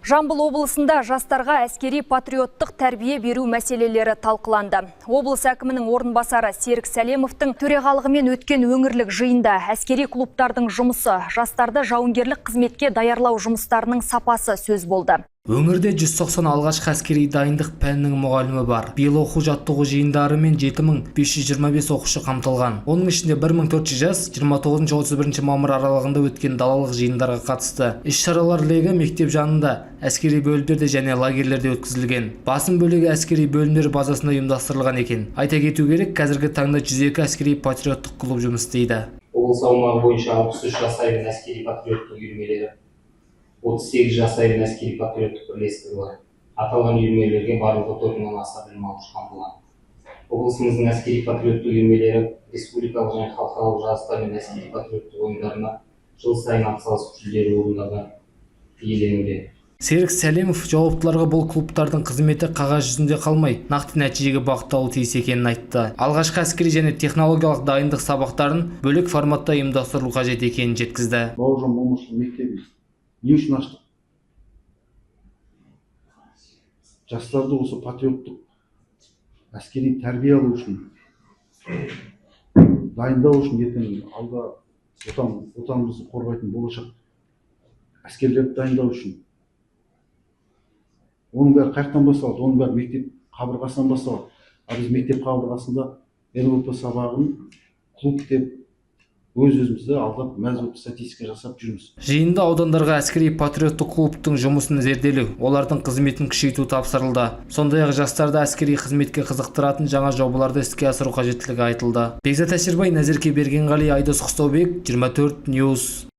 Жамбыл облысында жастарға әскери патриоттық тәрбие беру мәселелері талқыланды. Облыс әкімінің орынбасары Серік Сәлемовтың төрағалығымен өткен өңірлік жиында әскери клубтардың жұмысы, жастарды жауынгерлік қызметке даярлау жұмыстарының сапасы сөз болды. Өңірде 190 алғашқы әскери дайындық пәнінің мұғалімі бар. Биыл оқу-жаттығу жиындарымен 7525 оқушы қамтылған. Оның ішінде 1400 жас 29-31 мамыр аралығында өткен далалық жиындарға қатысты. Іс-шаралар легі мектеп жанында, әскери бөлімдерде және лагерлерде өткізілген. Басым бөлігі әскери бөлімдер базасында ұйымдастырылған екен. Айта кету керек, қазіргі таңда 102 әскери патриоттық клуб жұмыс істейді. Облыс аумағы бойынша 63 жасайын әскери патриоттық үйірмелері, 38 жасайын әскери патриоттық бірлестігі бар. Аталған үйірмелерге барлығы 4000-нан аса білім алушы қамтылған. Облысымыздың әскери патриоттық үйірмелері республикалық және халықаралық жарыстар мен әскери патриоттық ойындарына жыл сайын атсалысып жүлделі орындарға иеленуде. Серік Сәлемов жауаптыларға бұл клубтардың қызметі қағаз жүзінде қалмай, нақты нәтижеге бағытталуы тиіс екенін айтты. Алғашқы әскери және технологиялық дайындық сабақтарын бөлек форматта ұйымдастыру қажет екенін жеткізді. Бауыржан Момышұлы мектебі не үшін аштық? Жастарды осы патриоттық әскери тәрбие алу үшін, дайындау үшін, ертең алда отанымызды қорғайтын болашақ әскерлерді дайындау үшін. Оның бәрі қайықтан басталады, оның бәрі мектеп қабырғасынан басталады. Біз мектеп қабырғасында НВП сабағын клуб деп өз-өзімізді алдап мәз болып статистика жасап жүрміз. Жиында аудандарға әскери патриоттық клубтың жұмысын зерделеу, олардың қызметін күшейту тапсырылды. Сондай-ақ жастарды әскери қызметке қызықтыратын жаңа жобаларды іске асыру қажеттілігі айтылды. Бекзат Әшірбай, Назерке Бергенғали, Айдос Құстаубек, 24 News.